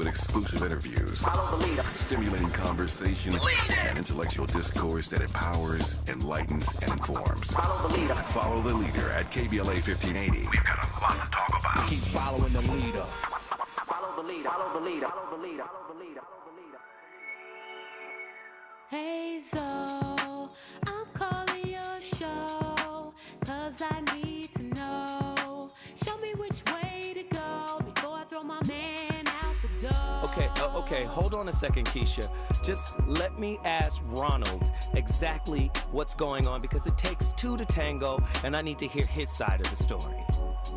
with exclusive interviews, stimulating conversation, and intellectual discourse that empowers, enlightens, and informs. Follow the leader at KBLA 1580. We've got a lot to talk about. Keep following the leader. Follow the leader. Follow the leader. Follow the leader. Follow the leader. Follow the leader. Hey Zoe, I'm calling your show, 'cause I need to know. Show me which way to go before I throw my man out the door. Okay, hold on a second, Keisha. Just let me ask Ronald exactly what's going on, because it takes two to tango, and I need to hear his side of the story.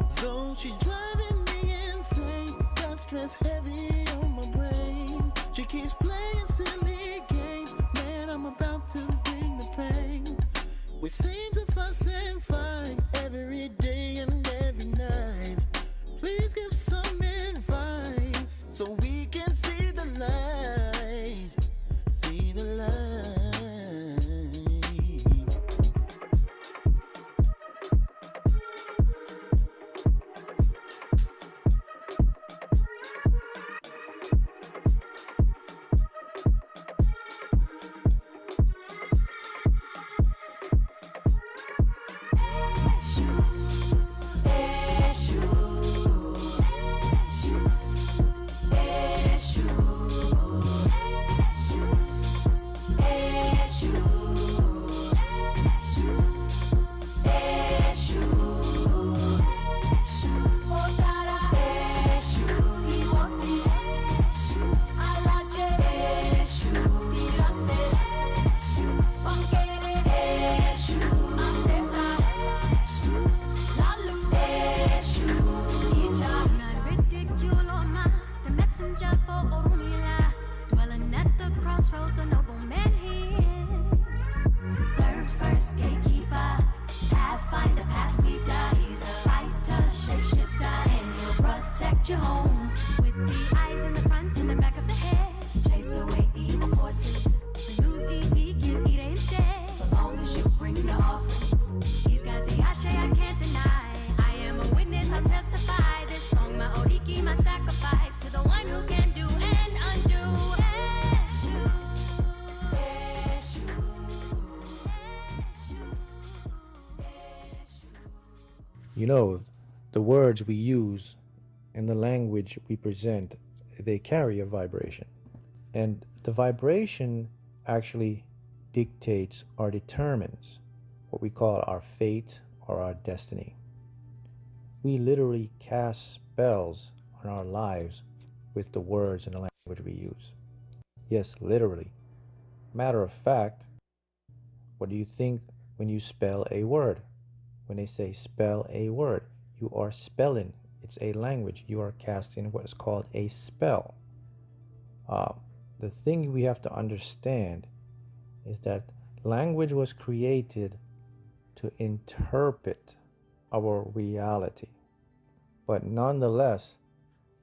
So she's driving me insane, got stress heavy on my brain. She keeps playing silly games, man, I'm about to bring the pain. We seem to fuss and fight every day and every night. Please give some advice so we can see the light, see the light. You know, the words we use and the language we present, they carry a vibration. And the vibration actually dictates or determines what we call our fate or our destiny. We literally cast spells on our lives with the words and the language we use. Yes, literally. Matter of fact, what do you think when you spell a word? When they say spell a word, you are spelling. It's a language. You are casting what is called a spell. The thing we have to understand is that language was created to interpret our reality. But nonetheless,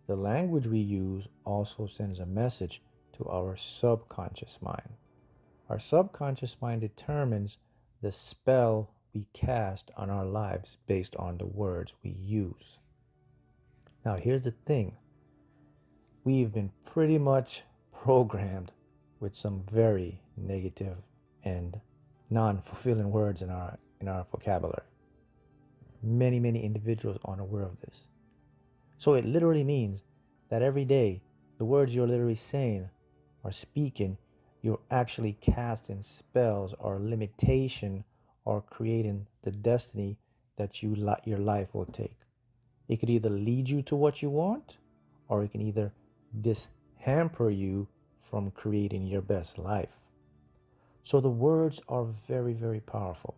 the language we use also sends a message to our subconscious mind. Our subconscious mind determines the spell we cast on our lives based on the words we use. Now, here's the thing. We've been pretty much programmed with some very negative and non-fulfilling words in our vocabulary. Many individuals are unaware of this. So it literally means that every day, the words you're literally saying or speaking, you're actually casting spells or limitation or creating the destiny that your life will take. It could either lead you to what you want, or it can either hamper you from creating your best life. So the words are very powerful.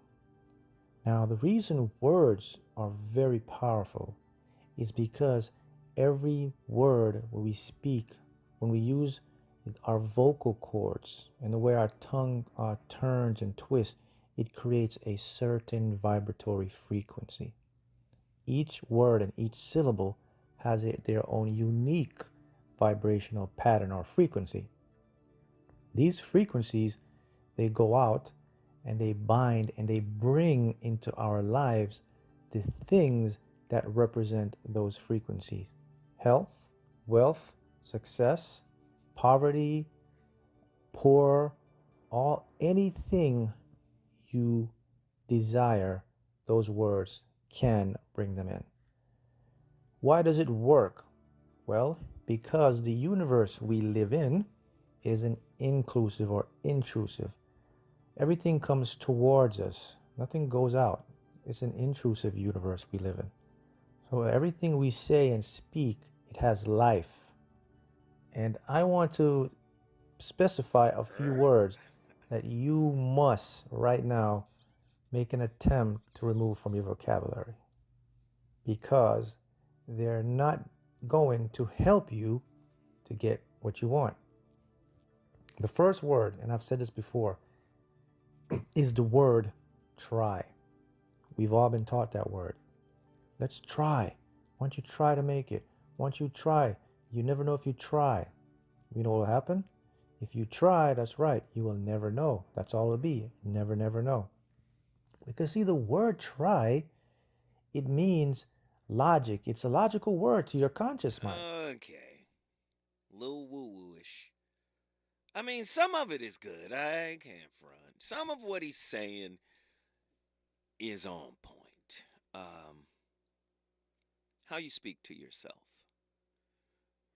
Now, the reason words are very powerful is because every word when we speak, when we use our vocal cords and the way our tongue turns and twists, it creates a certain vibratory frequency. Each word and each syllable has their own unique vibrational pattern or frequency. These frequencies, they go out and they bind and they bring into our lives the things that represent those frequencies: health, wealth, success, poverty, poor, all anything you desire, those words can bring them in. Why does it work? Well, because the universe we live in isn't inclusive or intrusive. Everything comes towards us, nothing goes out. It's an intrusive universe we live in. So everything we say and speak, it has life. And I want to specify a few words that you must right now make an attempt to remove from your vocabulary, because they're not going to help you to get what you want. The first word, and I've said this before, is the word try. We've all been taught that word. Let's try. Why don't you try to make it? Why don't you try? You never know if you try. You know what will happen? If you try, that's right, you will never know. That's all it'll be. Never, never know. Because see, the word try, it means logic. It's a logical word to your conscious mind. Okay. Little woo-woo-ish. I mean, some of it is good. I can't front. Some of what he's saying is on point. How you speak to yourself,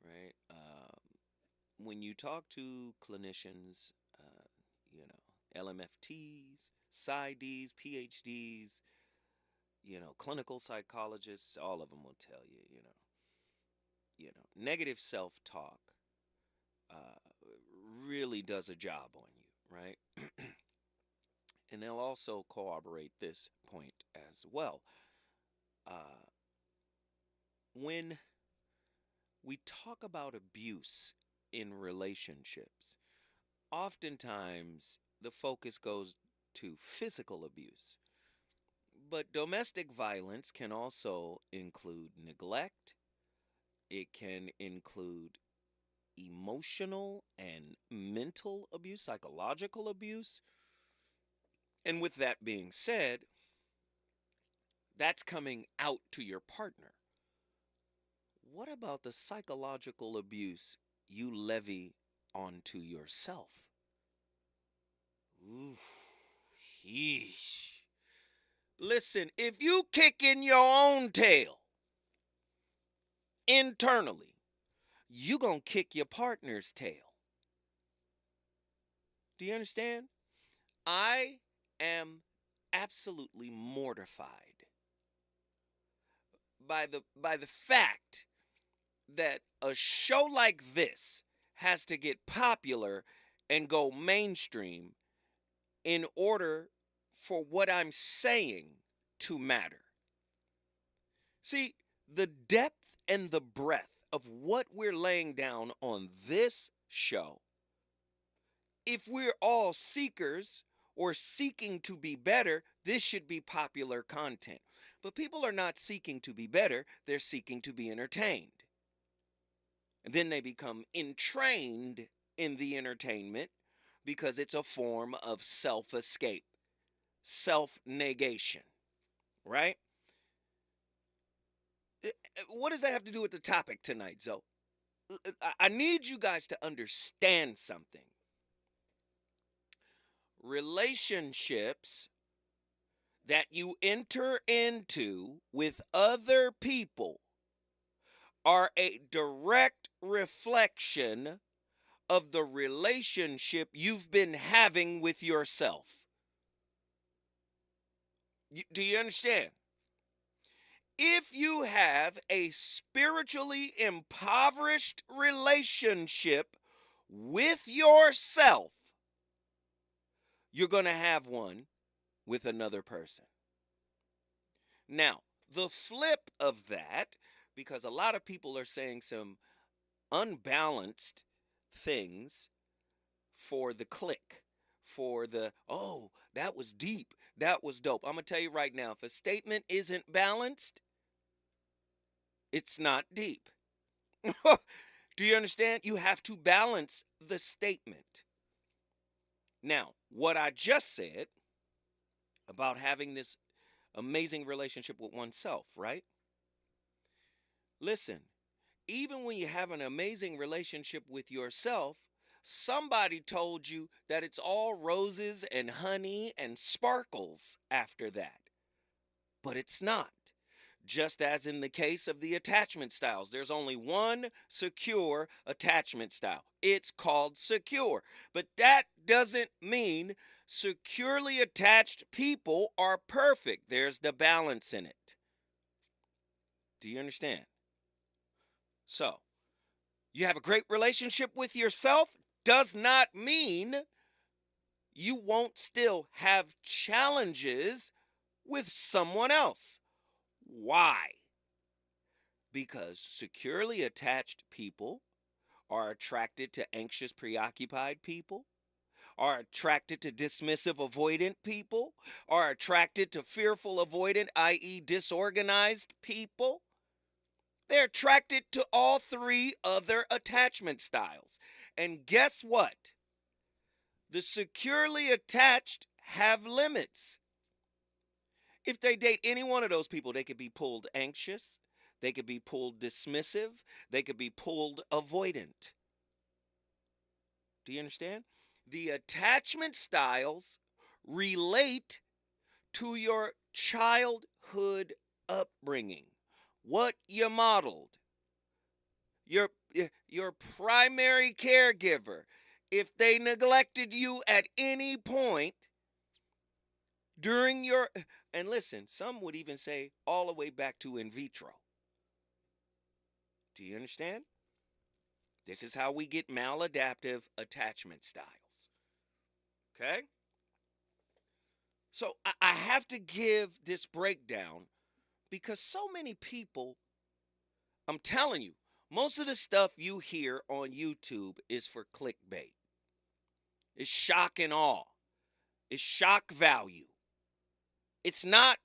right? When you talk to clinicians, LMFTs, PsyDs, PhDs, clinical psychologists, all of them will tell you, negative self-talk really does a job on you, right? And they'll also corroborate this point as well. When we talk about abuse in relationships, oftentimes the focus goes to physical abuse. But domestic violence can also include neglect. It can include emotional and mental abuse, psychological abuse. And with that being said, that's coming out to your partner. What about the psychological abuse you levy onto yourself? Ooh, yeesh. Listen, if you kick in your own tail internally, you gonna kick your partner's tail. Do you understand? I am absolutely mortified by the fact that a show like this has to get popular and go mainstream in order for what I'm saying to matter. See, the depth and the breadth of what we're laying down on this show, if we're all seekers or seeking to be better, this should be popular content. But people are not seeking to be better, they're seeking to be entertained. And then they become entrained in the entertainment because it's a form of self-escape, self-negation, right? What does that have to do with the topic tonight, Zoe? I need you guys to understand something. Relationships that you enter into with other people are a direct reflection of the relationship you've been having with yourself. Do you understand? If you have a spiritually impoverished relationship with yourself, you're going to have one with another person. Now, the flip of that, because a lot of people are saying some unbalanced things for the click, for the, oh, that was deep, that was dope. I'm going to tell you right now, if a statement isn't balanced, it's not deep. Do you understand? You have to balance the statement. Now, what I just said about having this amazing relationship with oneself, right? Listen, even when you have an amazing relationship with yourself, somebody told you that it's all roses and honey and sparkles after that. But it's not. Just as in the case of the attachment styles, there's only one secure attachment style. It's called secure. But that doesn't mean securely attached people are perfect. There's the balance in it. Do you understand? So, you have a great relationship with yourself does not mean you won't still have challenges with someone else. Why? Because securely attached people are attracted to anxious, preoccupied people, are attracted to dismissive, avoidant people, are attracted to fearful, avoidant, i.e., disorganized people. They're attracted to all three other attachment styles. And guess what? The securely attached have limits. If they date any one of those people, they could be pulled anxious, they could be pulled dismissive, they could be pulled avoidant. Do you understand? The attachment styles relate to your childhood upbringing, what you modeled, your primary caregiver. If they neglected you at any point during your, and listen, some would even say all the way back to in vitro. Do you understand? This is how we get maladaptive attachment styles. Okay? So I have to give this breakdown because so many people, I'm telling you, most of the stuff you hear on YouTube is for clickbait. It's shock and awe. It's shock value. It's not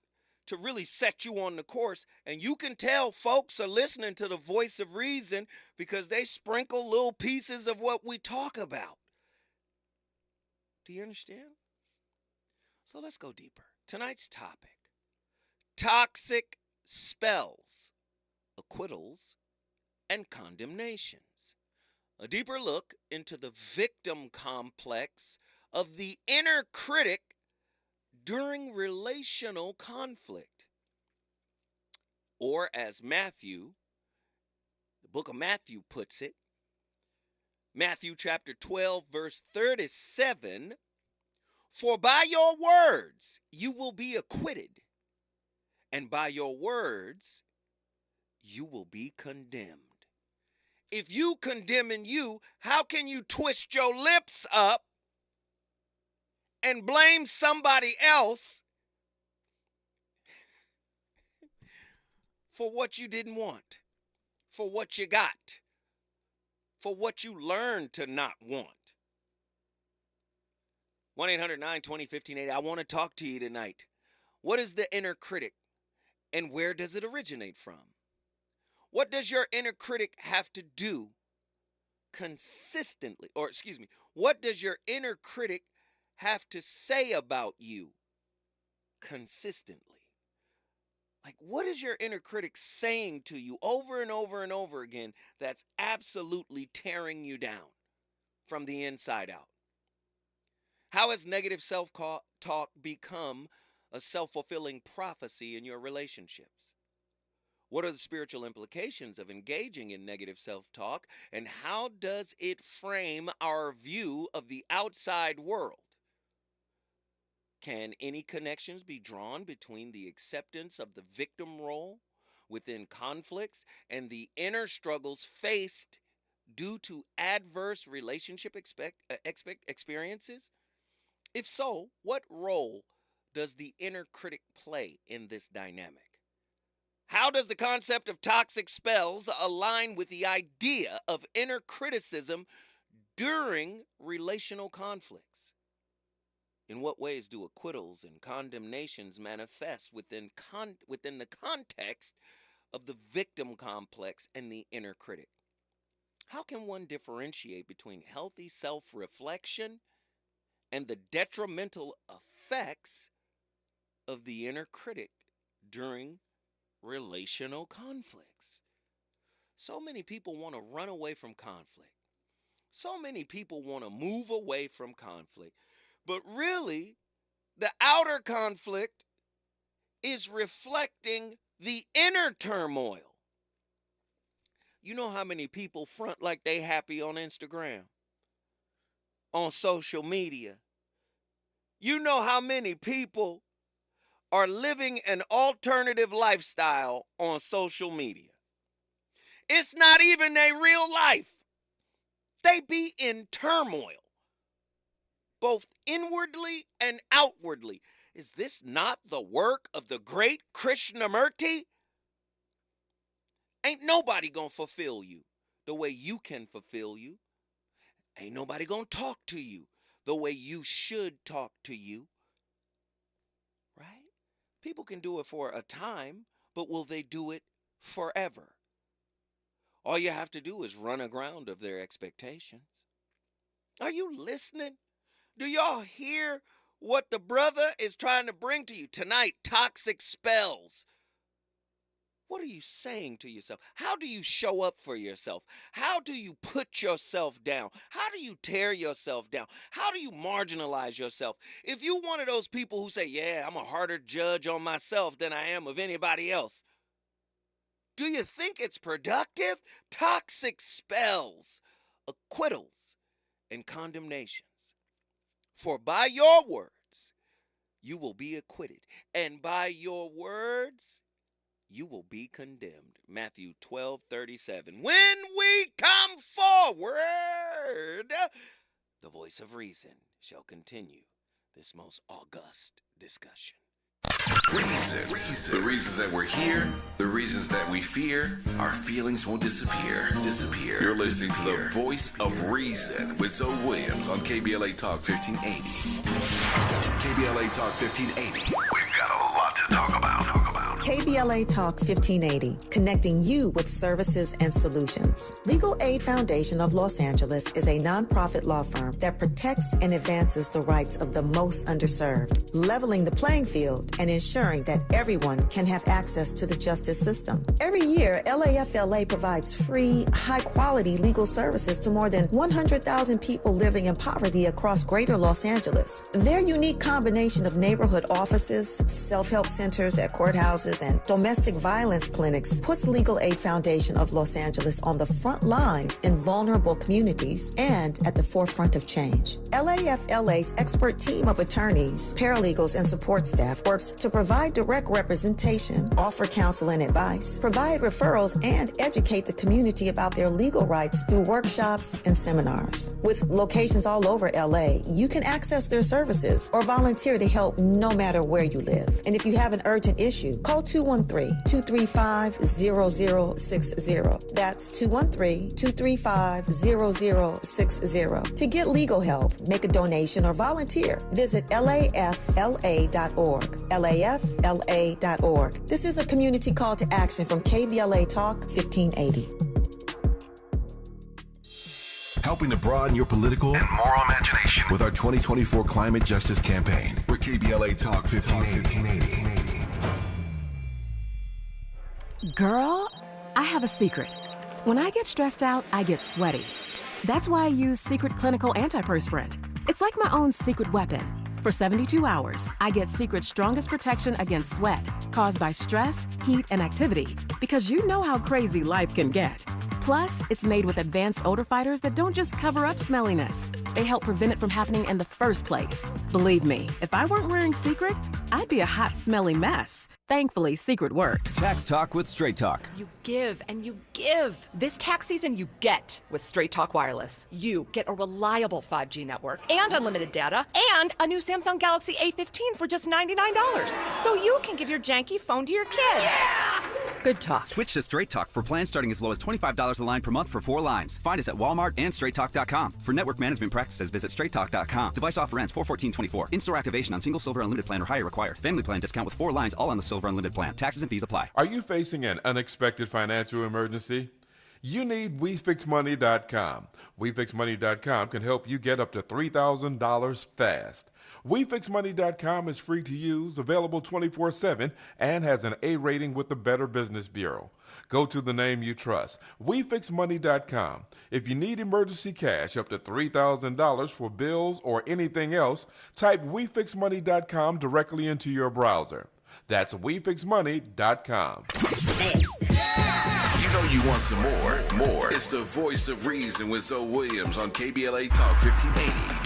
to really set you on the course. And you can tell folks are listening to the voice of reason because they sprinkle little pieces of what we talk about. Do you understand? So let's go deeper. Tonight's topic: toxic spells, acquittals, and condemnations. A deeper look into the victim complex of the inner critic during relational conflict. Or as Matthew, the book of Matthew puts it, Matthew chapter 12, verse 37, for by your words you will be acquitted, and by your words you will be condemned. If you condemning you, how can you twist your lips up and blame somebody else for what you didn't want, for what you got, for what you learned to not want? 1-800-920-1580. I want to talk to you tonight. What is the inner critic and where does it originate from? What does your inner critic have to do consistently? Or excuse me, what does your inner critic have to say about you consistently? Like, what is your inner critic saying to you over and over and over again that's absolutely tearing you down from the inside out? How has negative self-talk become a self-fulfilling prophecy in your relationships? What are the spiritual implications of engaging in negative self-talk, and how does it frame our view of the outside world? Can any connections be drawn between the acceptance of the victim role within conflicts and the inner struggles faced due to adverse relationship experiences? If so, what role does the inner critic play in this dynamic? How does the concept of toxic spells align with the idea of inner criticism during relational conflicts? In what ways do acquittals and condemnations manifest within the context of the victim complex and the inner critic? How can one differentiate between healthy self-reflection and the detrimental effects of the inner critic during relational conflicts? So many people want to run away from conflict. So many people want to move away from conflict. But really, the outer conflict is reflecting the inner turmoil. You know how many people front like they happy on Instagram, on social media? You know how many people are living an alternative lifestyle on social media? It's not even their real life. They be in turmoil, both inwardly and outwardly. Is this not the work of the great Krishnamurti? Ain't nobody gonna fulfill you the way you can fulfill you. Ain't nobody gonna talk to you the way you should talk to you. Right? People can do it for a time, but will they do it forever? All you have to do is run aground of their expectations. Are you listening? Do y'all hear what the brother is trying to bring to you tonight? Toxic spells. What are you saying to yourself? How do you show up for yourself? How do you put yourself down? How do you tear yourself down? How do you marginalize yourself? If you one of those people who say, yeah, I'm a harder judge on myself than I am of anybody else, do you think it's productive? Toxic spells, acquittals, and condemnations. For by your words, you will be acquitted, and by your words, you will be condemned. Matthew 12:37. When we come forward, the voice of reason shall continue this most august discussion. Reasons. The reasons that we're here, the reasons that we fear, our feelings won't disappear. You're listening to the voice of reason with Zoe Williams on KBLA Talk 1580. KBLA Talk 1580. We've got a lot to talk about. KBLA Talk 1580, connecting you with services and solutions. Legal Aid Foundation of Los Angeles is a nonprofit law firm that protects and advances the rights of the most underserved, leveling the playing field and ensuring that everyone can have access to the justice system. Every year, LAFLA provides free, high-quality legal services to more than 100,000 people living in poverty across greater Los Angeles. Their unique combination of neighborhood offices, self-help centers at courthouses, and domestic violence clinics puts Legal Aid Foundation of Los Angeles on the front lines in vulnerable communities and at the forefront of change. LAFLA's expert team of attorneys, paralegals, and support staff works to provide direct representation, offer counsel and advice, provide referrals, and educate the community about their legal rights through workshops and seminars. With locations all over LA, you can access their services or volunteer to help no matter where you live. And if you have an urgent issue, call 213-235-0060. That's 213-235-0060. To get legal help, make a donation, or volunteer, visit LAFLA.org. LAFLA.org. This is a community call to action from KBLA Talk 1580. Helping to broaden your political and moral imagination with our 2024 Climate Justice Campaign. We're KBLA Talk 1580. Girl, I have a secret. When I get stressed out, I get sweaty. That's why I use Secret Clinical Antiperspirant. It's like my own secret weapon. For 72 hours, I get Secret's strongest protection against sweat caused by stress, heat, and activity, because you know how crazy life can get. Plus, it's made with advanced odor fighters that don't just cover up smelliness. They help prevent it from happening in the first place. Believe me, if I weren't wearing Secret, I'd be a hot, smelly mess. Thankfully, Secret works. Tax Talk with Straight Talk. You give and you give. This tax season, you get with Straight Talk Wireless. You get a reliable 5G network and unlimited data and a new Samsung Galaxy A15 for just $99. So you can give your janky phone to your kid. Yeah! Good talk. Switch to Straight Talk for plans starting as low as $25 a line per month for 4 lines. Find us at Walmart and StraightTalk.com. For network management practices, visit StraightTalk.com. Device offer ends 4/14/24. In-store activation on single silver unlimited plan or higher required. Family plan discount with 4 lines all on the silver unlimited plan. Taxes and fees apply. Are you facing an unexpected financial emergency? You need WeFixMoney.com. WeFixMoney.com can help you get up to $3,000 fast. WeFixMoney.com is free to use, available 24/7, and has an A rating with the Better Business Bureau. Go to the name you trust, WeFixMoney.com. If you need emergency cash up to $3,000 for bills or anything else, type WeFixMoney.com directly into your browser. That's WeFixMoney.com. You know you want some more. It's the voice of reason with Zoe Williams on KBLA Talk 1580.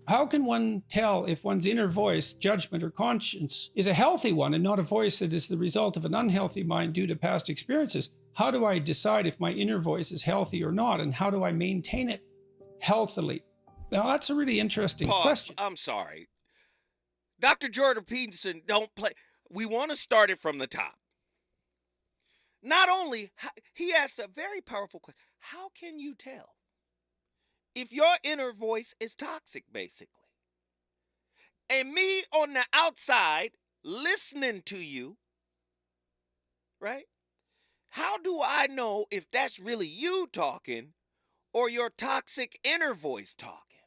How can one tell if one's inner voice, judgment, or conscience is a healthy one and not a voice that is the result of an unhealthy mind due to past experiences? How do I decide if my inner voice is healthy or not, and how do I maintain it healthily? Now, that's a really interesting question. I'm sorry. Dr. Jordan Peterson, don't play. We want to start it from the top. Not only, he asks a very powerful question. How can you tell if your inner voice is toxic, basically? And me on the outside listening to you, right? How do I know if that's really you talking or your toxic inner voice talking?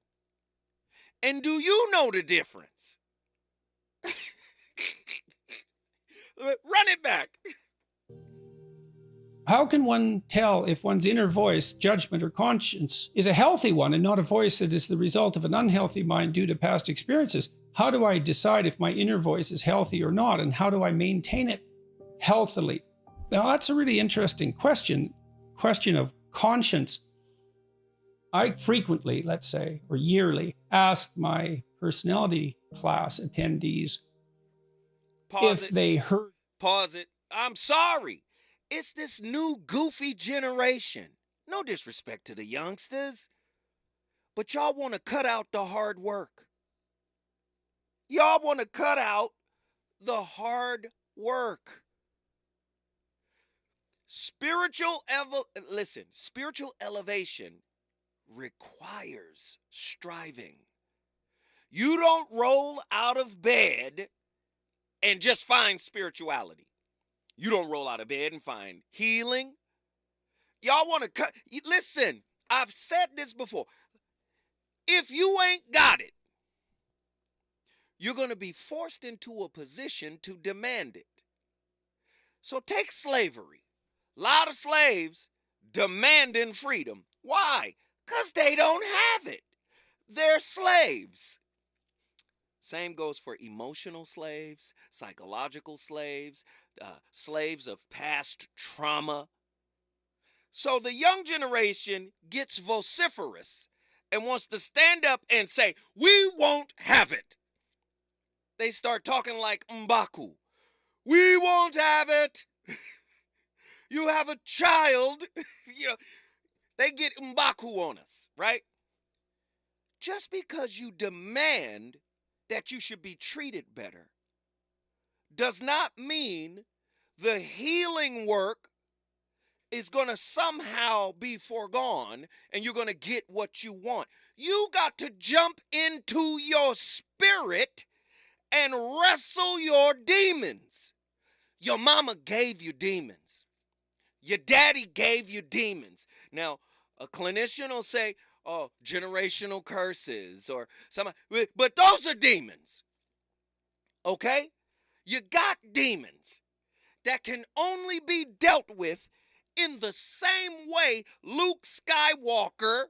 And do you know the difference? Run it back. How can one tell if one's inner voice, judgment, or conscience is a healthy one and not a voice that is the result of an unhealthy mind due to past experiences? How do I decide if my inner voice is healthy or not, and how do I maintain it healthily? Now, that's a really interesting question of conscience. I frequently, let's say, or yearly, ask my personality class attendees if they heard. Pause it. I'm sorry. It's this new goofy generation. No disrespect to the youngsters, but y'all want to cut out the hard work. Y'all want to cut out the hard work. Spiritual elevation requires striving. You don't roll out of bed and just find spirituality. You don't roll out of bed and find healing. Y'all want to cut. Listen, I've said this before. If you ain't got it, you're going to be forced into a position to demand it. So take slavery. A lot of slaves demanding freedom. Why? Because they don't have it. They're slaves. Same goes for emotional slaves, psychological slaves, slaves of past trauma. So the young generation gets vociferous and wants to stand up and say, we won't have it. They start talking like M'Baku. We won't have it. You have a child. They get M'Baku on us, right? Just because you demand that you should be treated better does not mean the healing work is going to somehow be foregone and you're going to get what you want. You got to jump into your spirit and wrestle your demons. Your mama gave you demons. Your daddy gave you demons. Now, a clinician will say, oh, generational curses or something, but those are demons. Okay? You got demons that can only be dealt with in the same way Luke Skywalker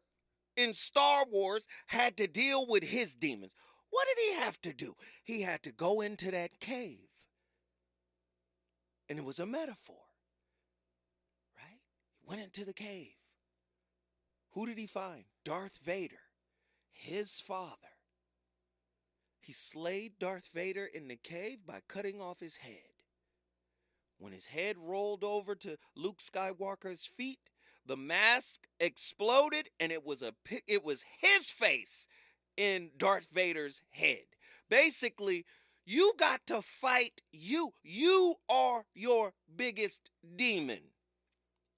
in Star Wars had to deal with his demons. What did he have to do? He had to go into that cave. And it was a metaphor, right? He went into the cave. Who did he find? Darth Vader, his father. He slayed Darth Vader in the cave by cutting off his head. When his head rolled over to Luke Skywalker's feet, the mask exploded and it was his face in Darth Vader's head. Basically, you got to fight you. You are your biggest demon.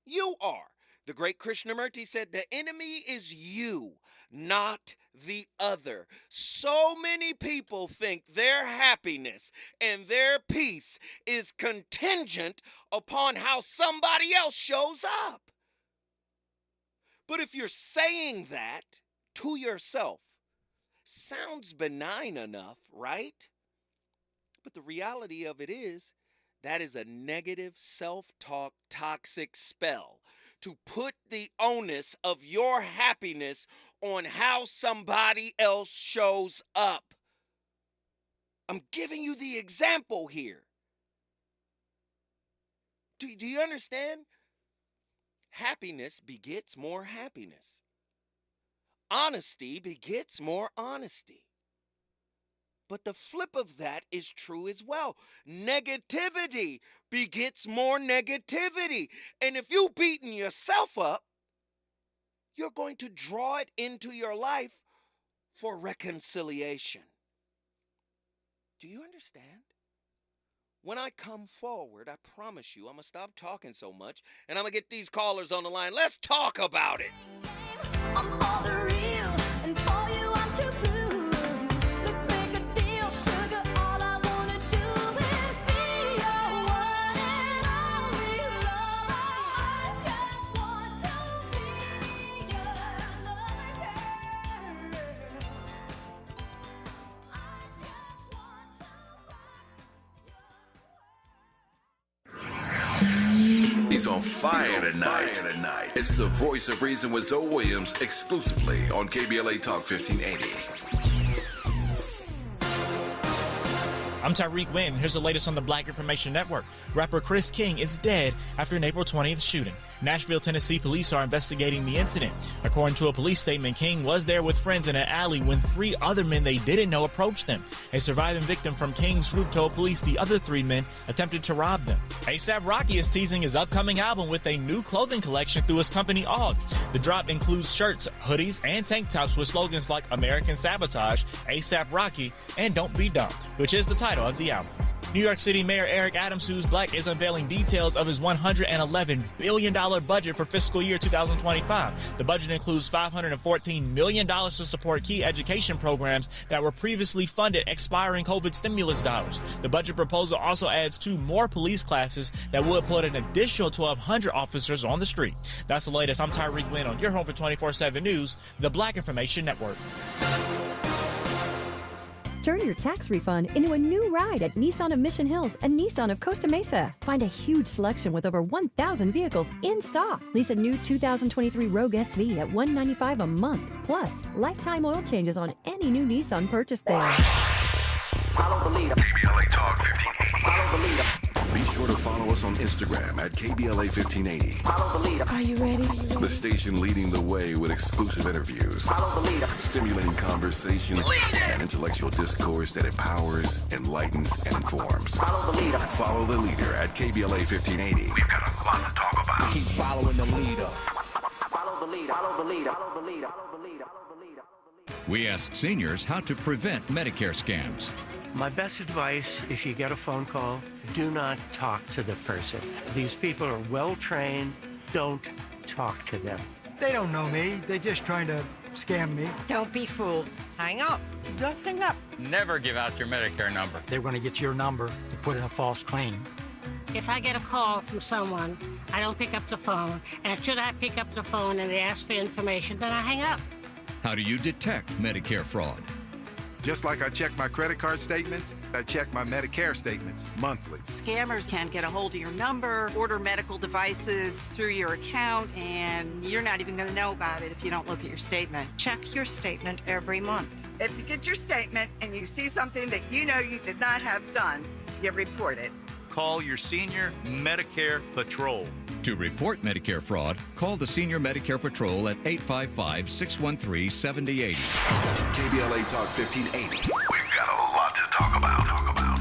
You are. The great Krishnamurti said the enemy is you, not the other. So many people think their happiness and their peace is contingent upon how somebody else shows up. But if you're saying that to yourself, sounds benign enough, right? But the reality of it is, that is a negative self-talk toxic spell to put the onus of your happiness on how somebody else shows up. I'm giving you the example here. Do you understand? Happiness begets more happiness. Honesty begets more honesty. But the flip of that is true as well. Negativity begets more negativity. And if you've beaten yourself up, you're going to draw it into your life for reconciliation. Do you understand? When I come forward, I promise you, I'm going to stop talking so much and I'm going to get these callers on the line. Let's talk about it. I'm for the real, and for you I'm too blue. Let's make a deal, sugar. All I wanna do is be your one and only love. I just want to be your loving girl. I just want to He's on fire tonight. It's the Voice of Reason with Zoe Williams, exclusively on KBLA Talk 1580. I'm Tyreek Wynn. Here's the latest on the Black Information Network. Rapper Chris King is dead after an April 20th shooting. Nashville, Tennessee police are investigating the incident. According to a police statement, King was there with friends in an alley when 3 other men they didn't know approached them. A surviving victim from King's group told police the other 3 men attempted to rob them. A$AP Rocky is teasing his upcoming album with a new clothing collection through his company AUG. The drop includes shirts, hoodies, and tank tops with slogans like American Sabotage, A$AP Rocky, and Don't Be Dumb, which is the title of the album. New York City Mayor Eric Adams, who's black, is unveiling details of his $111 billion budget for fiscal year 2025. The budget includes $514 million to support key education programs that were previously funded expiring COVID stimulus dollars. The budget proposal also adds 2 more police classes that would put an additional 1,200 officers on the street. That's the latest. I'm Tyreek Wynn on your home for 24/7 News, the Black Information Network. Turn your tax refund into a new ride at Nissan of Mission Hills and Nissan of Costa Mesa. Find a huge selection with over 1,000 vehicles in stock. Lease a new 2023 Rogue SV at $195 a month. Plus, lifetime oil changes on any new Nissan purchased there. Follow the leader. KBLA Talk 1580. Follow the leader. Be sure to follow us on Instagram at KBLA 1580. Follow the leader. Are you ready? The station leading the way with exclusive interviews, Follow the leader. stimulating conversation, and intellectual discourse that empowers, enlightens, and informs. Follow the leader. Follow the leader at KBLA 1580. We've got a lot to talk about. Keep following the leader. Follow the leader. Follow the leader. Follow the leader. Follow the leader. We asked seniors how to prevent Medicare scams. My best advice, if you get a phone call, do not talk to the person. These people are well-trained. Don't talk to them. They don't know me. They're just trying to scam me. Don't be fooled. Hang up. Just hang up. Never give out your Medicare number. They're going to get your number to put in a false claim. If I get a call from someone, I don't pick up the phone. And should I pick up the phone and they ask for information, then I hang up. How do you detect Medicare fraud? Just like I check my credit card statements, I check my Medicare statements monthly. Scammers can get a hold of your number, order medical devices through your account, and you're not even going to know about it if you don't look at your statement. Check your statement every month. If you get your statement and you see something that you know you did not have done, you report it. Call your senior Medicare patrol. To report Medicare fraud, call the Senior Medicare Patrol at 855-613-7080. KBLA Talk 1580. We've got a lot to talk about.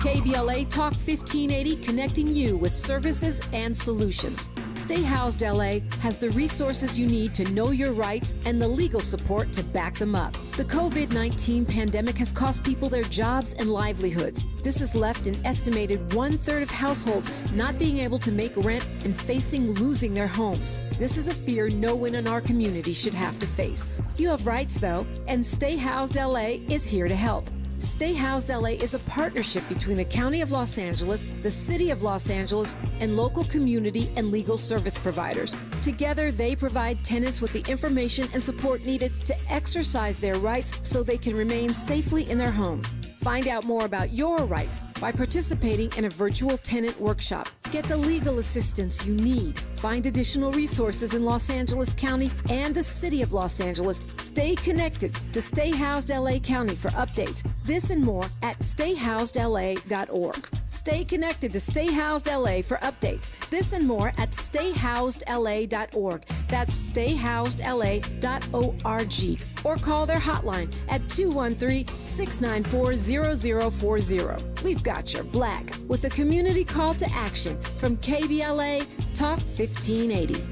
KBLA Talk 1580, connecting you with services and solutions. Stay Housed LA has the resources you need to know your rights and the legal support to back them up. The COVID-19 pandemic has cost people their jobs and livelihoods. This has left an estimated 1/3 of households not being able to make rent and facing losing their homes. This is a fear no one in our community should have to face. You have rights, though, and Stay Housed LA is here to help. Stay Housed LA is a partnership between the County of Los Angeles, the City of Los Angeles, and local community and legal service providers. Together, they provide tenants with the information and support needed to exercise their rights so they can remain safely in their homes. Find out more about your rights by participating in a virtual tenant workshop. Get the legal assistance you need. Find additional resources in Los Angeles County and the City of Los Angeles. Stay connected to Stay Housed LA County for updates. This and more at stayhousedla.org. Stay connected to Stay Housed LA for updates. This and more at stayhousedla.org. That's stayhousedla.org. Or call their hotline at 213-694-0040. We've got your black with a community call to action from KBLA Talk 1580.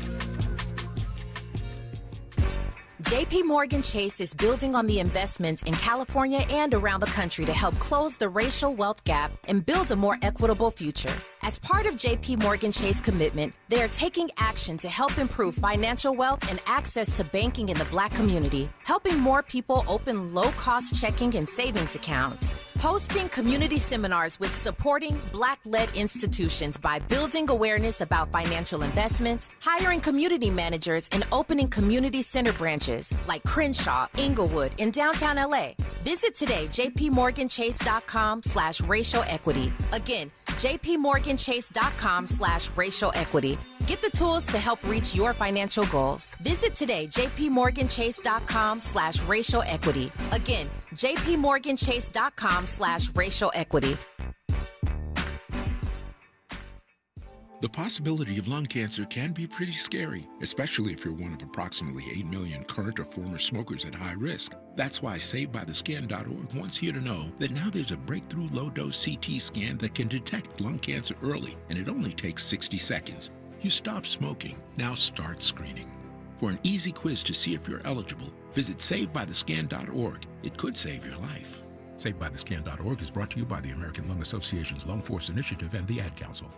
JP Morgan Chase is building on the investments in California and around the country to help close the racial wealth gap and build a more equitable future. As part of JP Morgan Chase commitment, they are taking action to help improve financial wealth and access to banking in the Black community, helping more people open low-cost checking and savings accounts, hosting community seminars with supporting Black-led institutions by building awareness about financial investments, hiring community managers, and opening community center branches like Crenshaw, Inglewood, and downtown LA. Visit today, jpmorganchase.com/racial equity. Again, jpmorganchase.com/racial equity. Get the tools to help reach your financial goals. Visit today, jpmorganchase.com/racial equity. Again, jpmorganchase.com/racial equity. The possibility of lung cancer can be pretty scary, especially if you're one of approximately 8 million current or former smokers at high risk. That's why SaveByTheScan.org wants you to know that now there's a breakthrough low-dose CT scan that can detect lung cancer early, and it only takes 60 seconds. You stop smoking, now start screening. For an easy quiz to see if you're eligible, visit SaveByTheScan.org. It could save your life. SaveByTheScan.org is brought to you by the American Lung Association's Lung Force Initiative and the Ad Council.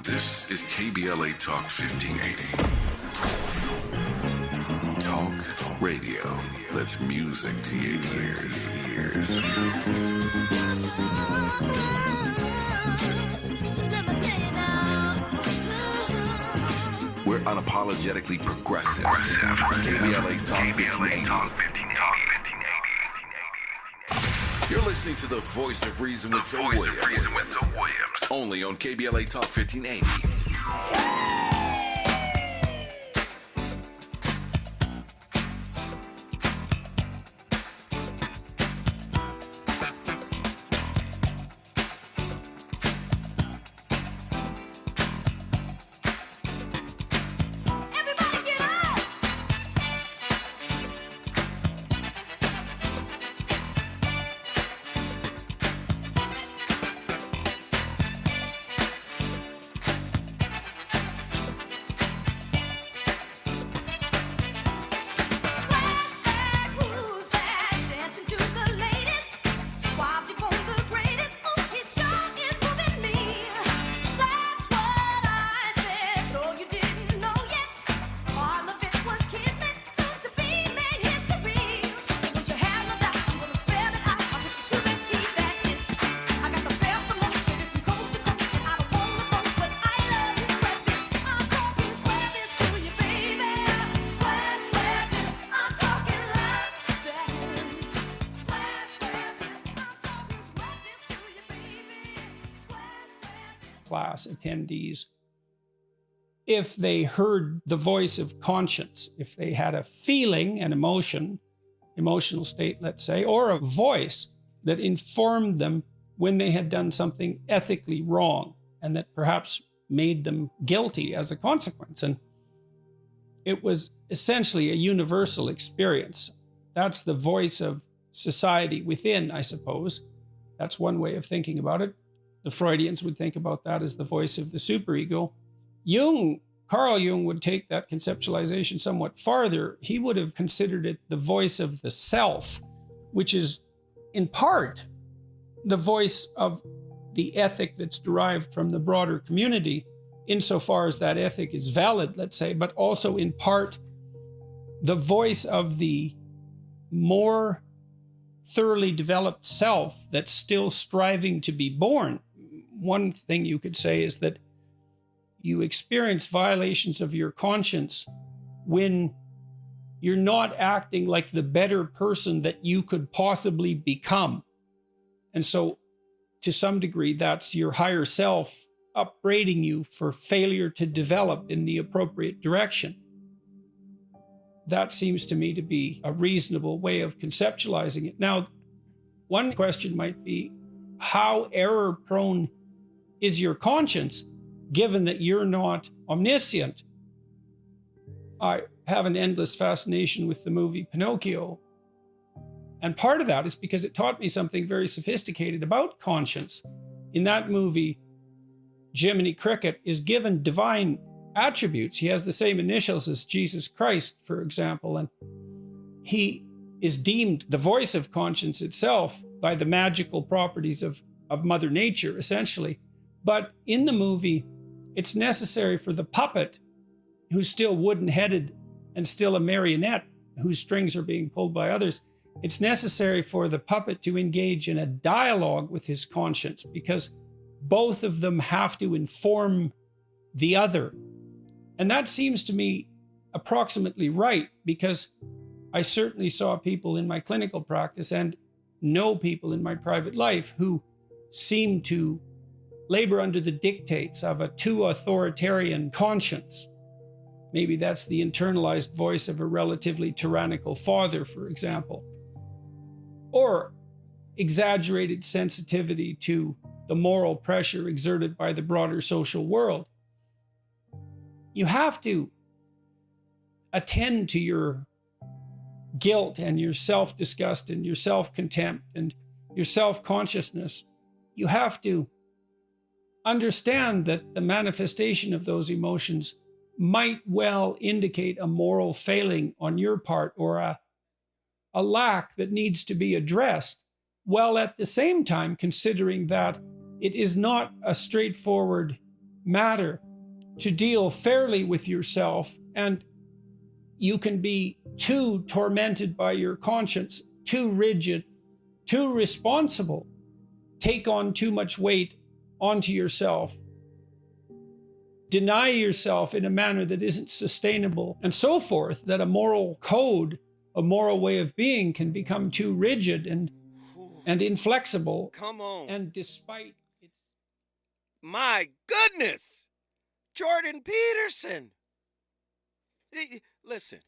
This is KBLA Talk 1580. Talk radio. That's music to your ears. We're unapologetically progressive. KBLA Talk 1580. You're listening to the voice of reason with Zoe Williams. Only on KBLA Talk 1580. class attendees, if they heard the voice of conscience, if they had a feeling, an emotional state, let's say, or a voice that informed them when they had done something ethically wrong and that perhaps made them guilty as a consequence. And it was essentially a universal experience. That's the voice of society within, I suppose. That's one way of thinking about it. The Freudians would think about that as the voice of the superego. Carl Jung would take that conceptualization somewhat farther. He would have considered it the voice of the self, which is in part the voice of the ethic that's derived from the broader community, insofar as that ethic is valid, let's say, but also in part the voice of the more thoroughly developed self that's still striving to be born. One thing you could say is that you experience violations of your conscience when you're not acting like the better person that you could possibly become. And so, to some degree, that's your higher self upbraiding you for failure to develop in the appropriate direction. That seems to me to be a reasonable way of conceptualizing it. Now, one question might be, how error-prone is your conscience, given that you're not omniscient? I have an endless fascination with the movie Pinocchio. And part of that is because it taught me something very sophisticated about conscience. In that movie, Jiminy Cricket is given divine attributes. He has the same initials as Jesus Christ, for example, and he is deemed the voice of conscience itself by the magical properties of Mother Nature, essentially. But in the movie, it's necessary for the puppet, who's still wooden-headed and still a marionette, whose strings are being pulled by others, it's necessary for the puppet to engage in a dialogue with his conscience, because both of them have to inform the other. And that seems to me approximately right, because I certainly saw people in my clinical practice and know people in my private life who seem to labor under the dictates of a too authoritarian conscience. Maybe that's the internalized voice of a relatively tyrannical father, for example. Or exaggerated sensitivity to the moral pressure exerted by the broader social world. You have to attend to your guilt and your self-disgust and your self-contempt and your self-consciousness. You have to understand that the manifestation of those emotions might well indicate a moral failing on your part, or a lack that needs to be addressed, while at the same time considering that it is not a straightforward matter to deal fairly with yourself, and you can be too tormented by your conscience, too rigid, too responsible, take on too much weight onto yourself, deny yourself in a manner that isn't sustainable, and so forth, that a moral code, a moral way of being can become too rigid and inflexible. Come on. And despite its... My goodness! Jordan Peterson! Listen,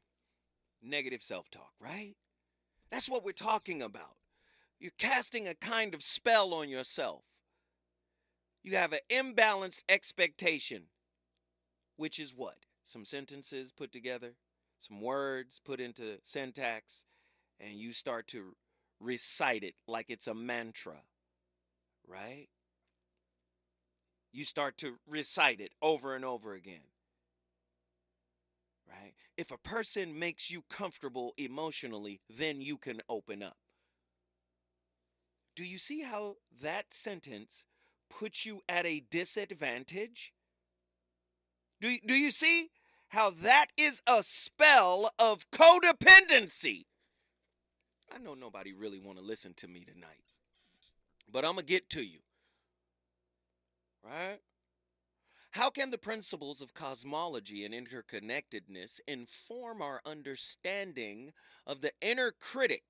negative self-talk, right? That's what we're talking about. You're casting a kind of spell on yourself. You have an imbalanced expectation, which is what? Some sentences put together, some words put into syntax, and you start to recite it like it's a mantra, right? You start to recite it over and over again, right? If a person makes you comfortable emotionally, then you can open up. Do you see how that sentence puts you at a disadvantage? Do you see how that is a spell of codependency? I know nobody really want to listen to me tonight, but I'm going to get to you, right? How can the principles of cosmology and interconnectedness inform our understanding of the inner critic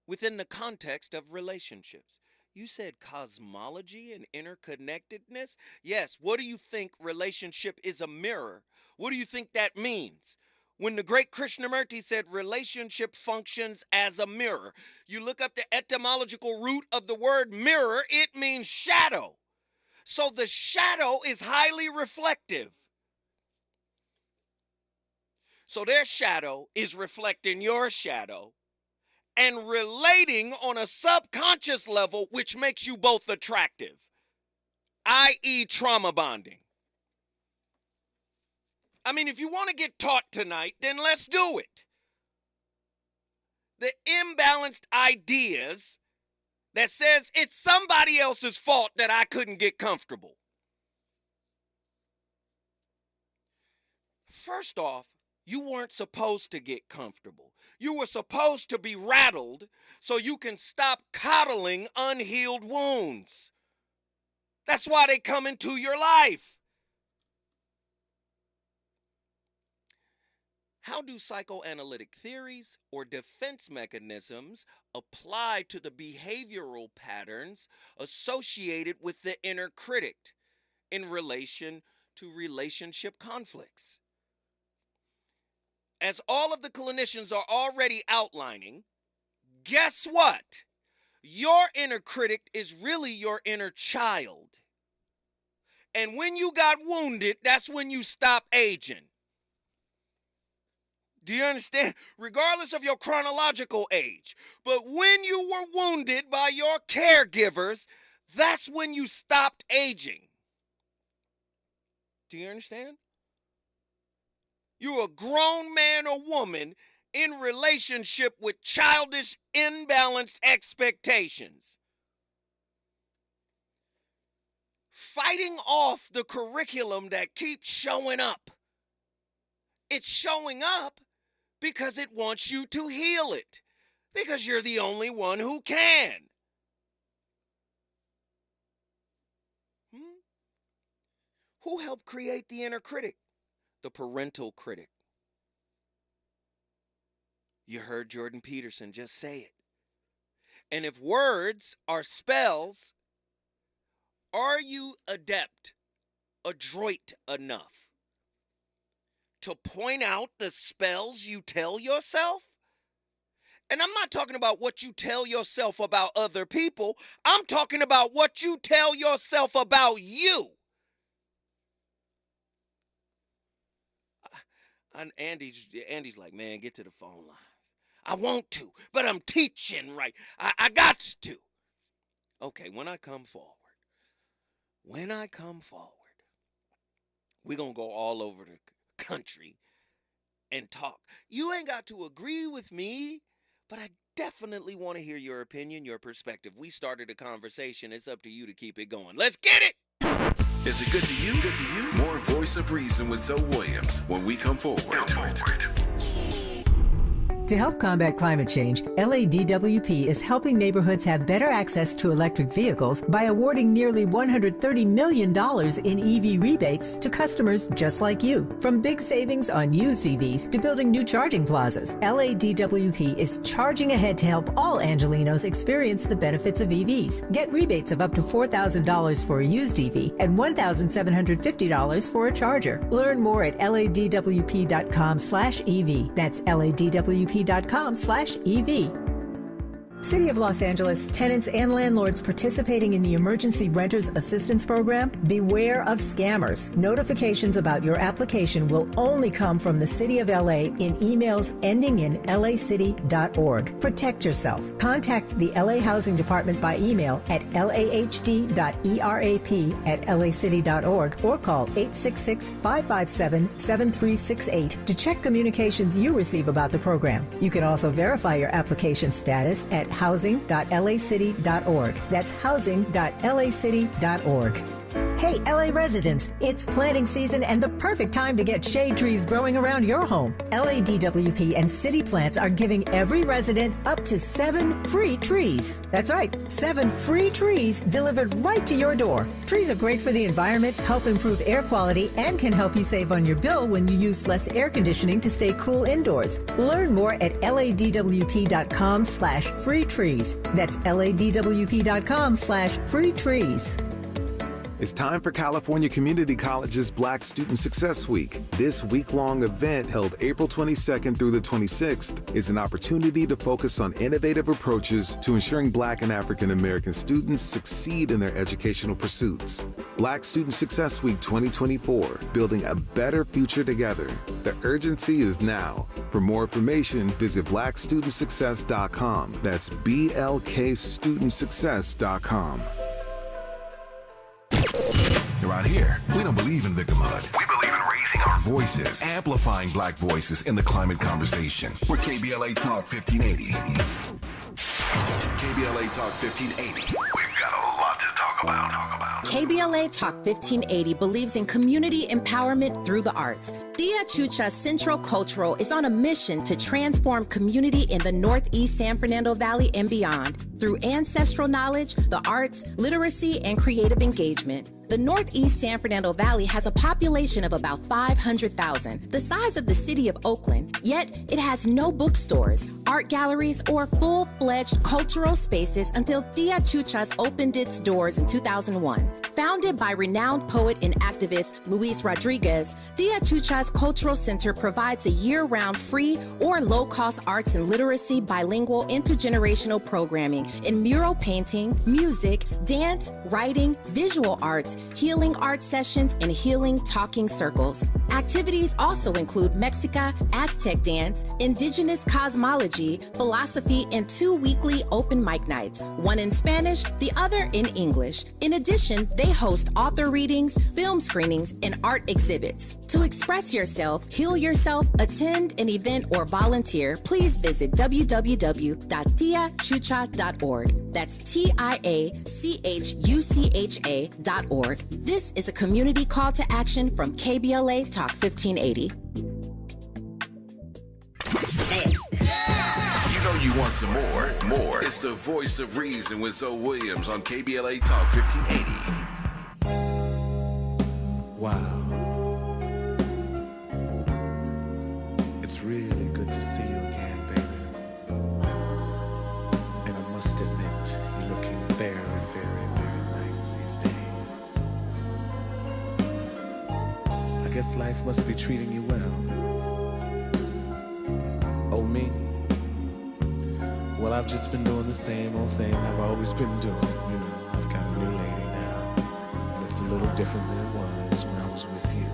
within the context of relationships? You said cosmology and interconnectedness? Yes. What do you think relationship is a mirror? What do you think that means? When the great Krishnamurti said relationship functions as a mirror, you look up the etymological root of the word mirror, it means shadow. So the shadow is highly reflective. So their shadow is reflecting your shadow and relating on a subconscious level, which makes you both attractive, i.e. trauma bonding. I mean, if you want to get taught tonight, then let's do it. The imbalanced ideas that says it's somebody else's fault that I couldn't get comfortable. First off, you weren't supposed to get comfortable. You were supposed to be rattled so you can stop coddling unhealed wounds. That's why they come into your life. How do psychoanalytic theories or defense mechanisms apply to the behavioral patterns associated with the inner critic in relation to relationship conflicts? As all of the clinicians are already outlining, guess what? Your inner critic is really your inner child. And when you got wounded, that's when you stop aging. Do you understand? Regardless of your chronological age. But when you were wounded by your caregivers, that's when you stopped aging. Do you understand? You're a grown man or woman in relationship with childish, imbalanced expectations. Fighting off the curriculum that keeps showing up. It's showing up because it wants you to heal it. Because you're the only one who can. Who helped create the inner critic? The parental critic. You heard Jordan Peterson just say it. And if words are spells, are you adroit enough to point out the spells you tell yourself? And I'm not talking about what you tell yourself about other people. I'm talking about what you tell yourself about you. And Andy's like, man, get to the phone lines. I want to, but I'm teaching right. I got to. Okay, when I come forward, we're going to go all over the country and talk. You ain't got to agree with me, but I definitely want to hear your opinion, your perspective. We started a conversation. It's up to you to keep it going. Let's get it. Is it good to you? More Voice of Reason with Zoe Williams when we come forward. To help combat climate change, LADWP is helping neighborhoods have better access to electric vehicles by awarding nearly $130 million in EV rebates to customers just like you. From big savings on used EVs to building new charging plazas, LADWP is charging ahead to help all Angelinos experience the benefits of EVs. Get rebates of up to $4,000 for a used EV and $1,750 for a charger. Learn more at ladwp.com/EV. That's ladwp.com/EV. City of Los Angeles tenants and landlords participating in the Emergency Renters Assistance Program, beware of scammers. Notifications about your application will only come from the City of LA in emails ending in lacity.org. Protect yourself. Contact the LA Housing Department by email at lahd.erap@lacity.org or call 866-557-7368 to check communications you receive about the program. You can also verify your application status at housing.lacity.org. That's housing.lacity.org. Hey, LA residents, it's planting season and the perfect time to get shade trees growing around your home. LADWP and City Plants are giving every resident up to 7 free trees. That's right, 7 free trees delivered right to your door. Trees are great for the environment, help improve air quality, and can help you save on your bill when you use less air conditioning to stay cool indoors. Learn more at ladwp.com/free trees. That's ladwp.com/free trees. It's time for California Community College's Black Student Success Week. This week-long event, held April 22nd through the 26th, is an opportunity to focus on innovative approaches to ensuring Black and African American students succeed in their educational pursuits. Black Student Success Week 2024, building a better future together. The urgency is now. For more information, visit blackstudentsuccess.com. That's blkstudentsuccess.com. Around here, we don't believe in victimhood. We believe in raising our voices, amplifying Black voices in the climate conversation. We're KBLA Talk 1580. KBLA Talk 1580. We've got a lot to talk about. KBLA Talk 1580 believes in community empowerment through the arts. Tia Chucha Central Cultural is on a mission to transform community in the Northeast San Fernando Valley and beyond through ancestral knowledge, the arts, literacy, and creative engagement. The Northeast San Fernando Valley has a population of about 500,000, the size of the city of Oakland, yet it has no bookstores, art galleries, or full-fledged cultural spaces until Tia Chucha's opened its doors in 2001. Founded by renowned poet and activist Luis Rodriguez, Tia Chucha's Cultural Center provides a year-round free or low-cost arts and literacy bilingual intergenerational programming in mural painting, music, dance, writing, visual arts, healing art sessions, and healing talking circles. Activities also include Mexica, Aztec dance, indigenous cosmology, philosophy, and 2 weekly open mic nights, one in Spanish, the other in English. In addition, they host author readings, film screenings, and art exhibits. To express yourself, heal yourself, attend an event, or volunteer, please visit www.tiachucha.org. That's TIACHUCHA.org. This is a community call to action from KBLA Talk 1580. You know you want some more. It's the voice of reason with Zoe Williams on KBLA Talk 1580. Wow. It's really good to see you again, baby. And I must admit, you're looking very, very, very nice these days. I guess life must be treating you well. Oh, me? Well, I've just been doing the same old thing I've always been doing. You know, I've got a new lady now, and it's a little different than it was when I was with you.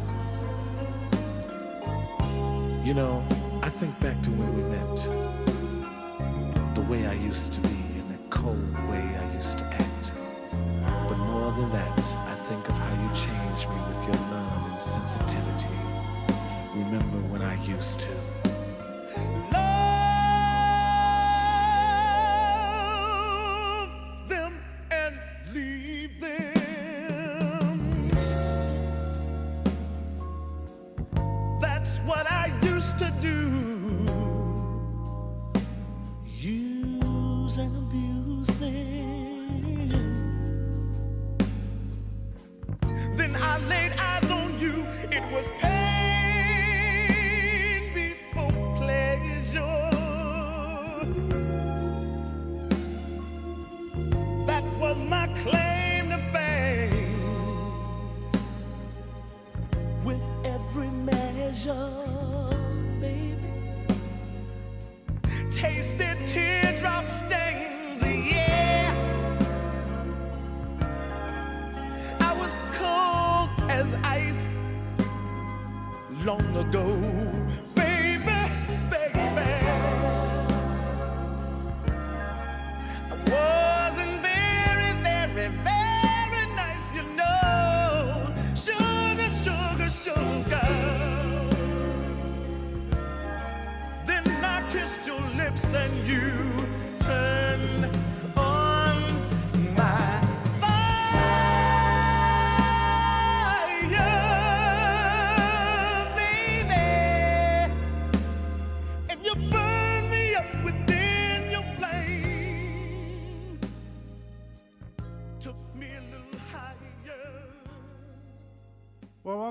You know, I think back to when we met, the way I used to be and the cold way I used to act. But more than that, I think of how you changed me with your love and sensitivity. Remember when I used to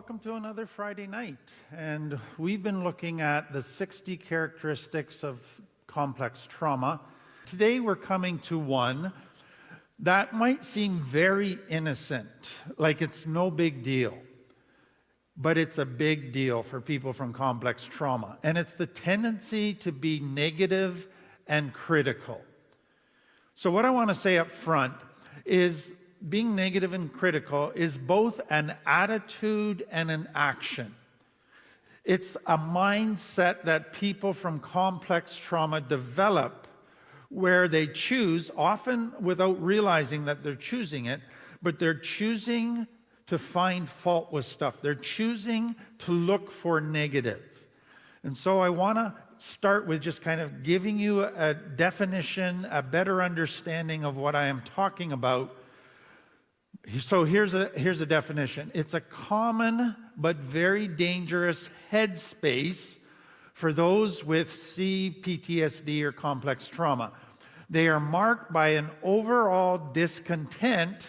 welcome to another Friday night. And we've been looking at the 60 characteristics of complex trauma. Today we're coming to one that might seem very innocent, like it's no big deal. But it's a big deal for people from complex trauma. And it's the tendency to be negative and critical. So what I want to say up front is being negative and critical is both an attitude and an action. It's a mindset that people from complex trauma develop where they choose, often without realizing that they're choosing it, but they're choosing to find fault with stuff. They're choosing to look for negative. And so I want to start with just kind of giving you a definition, a better understanding of what I am talking about. So here's a definition. It's a common but very dangerous headspace for those with CPTSD or complex trauma. They are marked by an overall discontent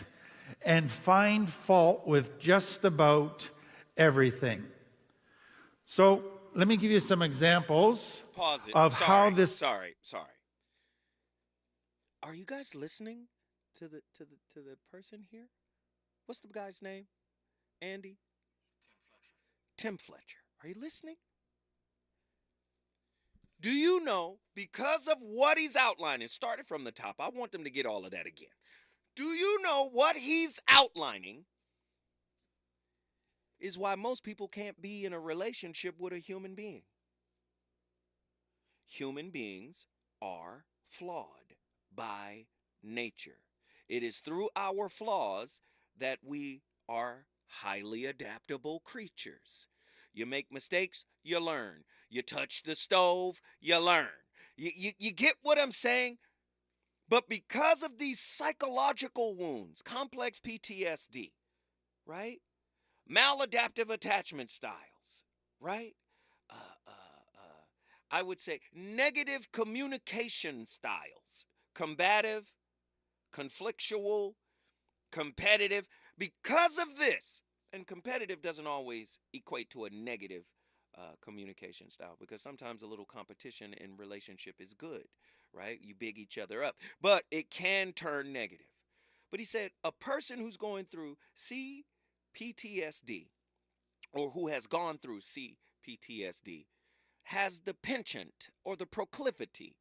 and find fault with just about everything. So let me give you some examples Pause it. of how this. Sorry. Are you guys listening to the person here? What's the guy's name? Andy? Tim Fletcher. Are you listening? Do you know, because of what he's outlining, started from the top, I want them to get all of that again. Do you know what he's outlining is why most people can't be in a relationship with a human being? Human beings are flawed by nature. It is through our flaws that we are highly adaptable creatures. You make mistakes, you learn. You touch the stove, you learn. You get what I'm saying? But because of these psychological wounds, complex PTSD, right? Maladaptive attachment styles, right? I would say negative communication styles, combative, conflictual, competitive. Because of this, and competitive doesn't always equate to a negative communication style, because sometimes a little competition in relationship is good, right? You big each other up, but it can turn negative. But he said a person who's going through CPTSD or who has gone through CPTSD has the penchant or the proclivity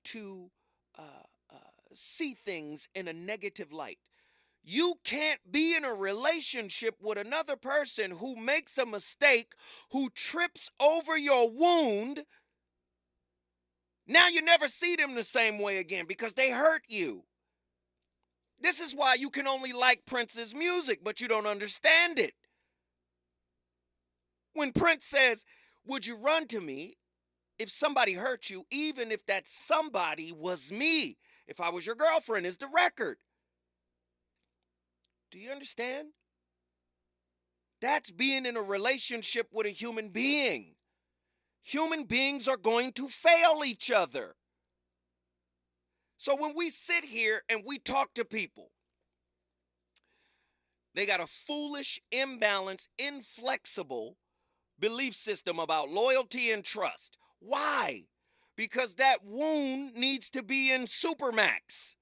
to see things in a negative light. You can't be in a relationship with another person who makes a mistake, who trips over your wound. Now you never see them the same way again because they hurt you. This is why you can only like Prince's music, but you don't understand it. When Prince says, "Would you run to me if somebody hurt you, even if that somebody was me? If I was your girlfriend," is the record. Do you understand? That's being in a relationship with a human being. Human beings are going to fail each other. So when we sit here and we talk to people, they got a foolish, imbalanced, inflexible belief system about loyalty and trust. Why? Because that wound needs to be in supermax.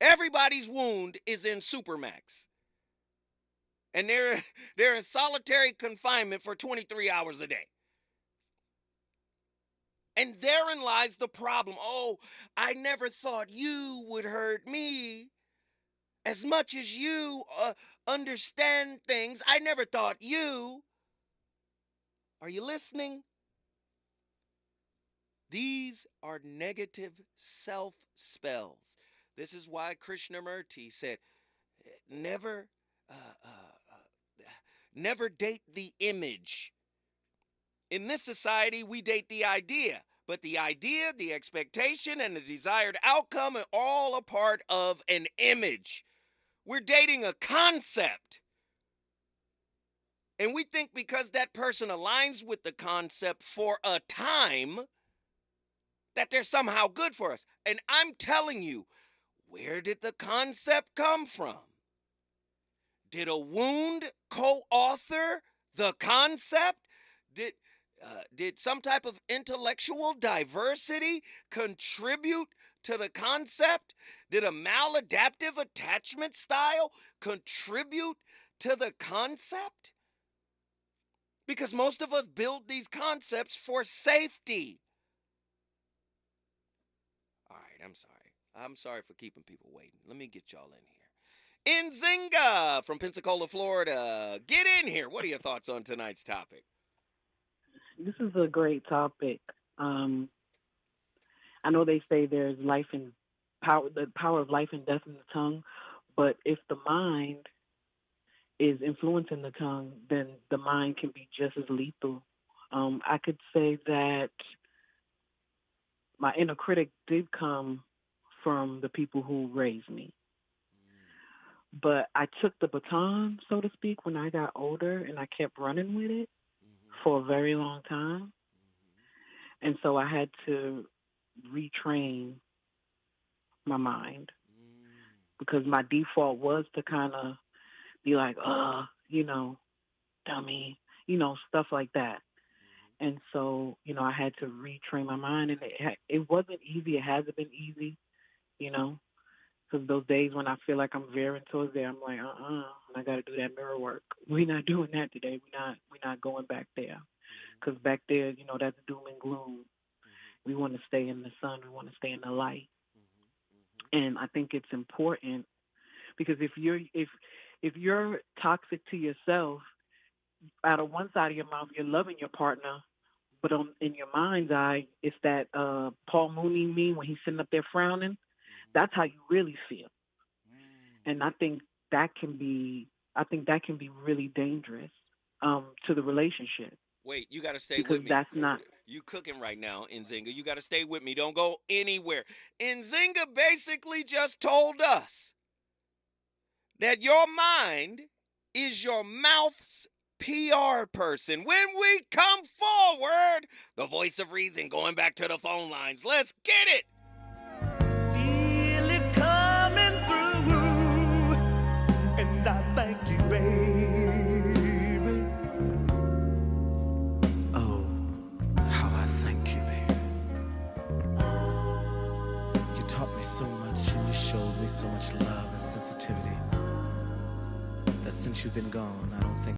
Everybody's wound is in supermax. And they're in solitary confinement for 23 hours a day. And therein lies the problem. Oh, I never thought you would hurt me. As much as you understand things, I never thought you. Are you listening? These are negative self-spells. This is why Krishnamurti said, never date the image. In this society, we date the idea. But the idea, the expectation, and the desired outcome are all a part of an image. We're dating a concept. And we think because that person aligns with the concept for a time, that they're somehow good for us. And I'm telling you, where did the concept come from? Did a wound co-author the concept? Did some type of intellectual diversity contribute to the concept? Did a maladaptive attachment style contribute to the concept? Because most of us build these concepts for safety. All right, I'm sorry. I'm sorry for keeping people waiting. Let me get y'all in here. Nzinga from Pensacola, Florida. Get in here. What are your thoughts on tonight's topic? This is a great topic. I know they say there's life and power, the power of life and death in the tongue, but if the mind is influencing the tongue, then the mind can be just as lethal. I could say that my inner critic did come from the people who raised me. But I took the baton, so to speak, when I got older, and I kept running with it for a very long time. And so I had to retrain my mind because my default was to kind of be like, dummy, stuff like that. And so, I had to retrain my mind, and it wasn't easy. It hasn't been easy, because those days when I feel like I'm veering towards there, I'm like, and I got to do that mirror work. We're not doing that today. We're not going back there, because back there, that's doom and gloom. We want to stay in the sun. We want to stay in the light. And I think it's important because if you're toxic to yourself, out of one side of your mouth, you're loving your partner, but in your mind's eye, it's that Paul Mooney meme when he's sitting up there frowning. That's how you really feel. And I think that can be really dangerous to the relationship. Wait, you got to stay because with me. That's not. You cooking right now, Nzinga. You got to stay with me. Don't go anywhere. Nzinga basically just told us that your mind is your mouth's PR person. When we come forward, the voice of reason going back to the phone lines. Let's get it. Feel it coming through, and I thank you, baby. Oh, how I thank you, baby. You taught me so much, and you showed me so much love and sensitivity that since you've been gone, I don't think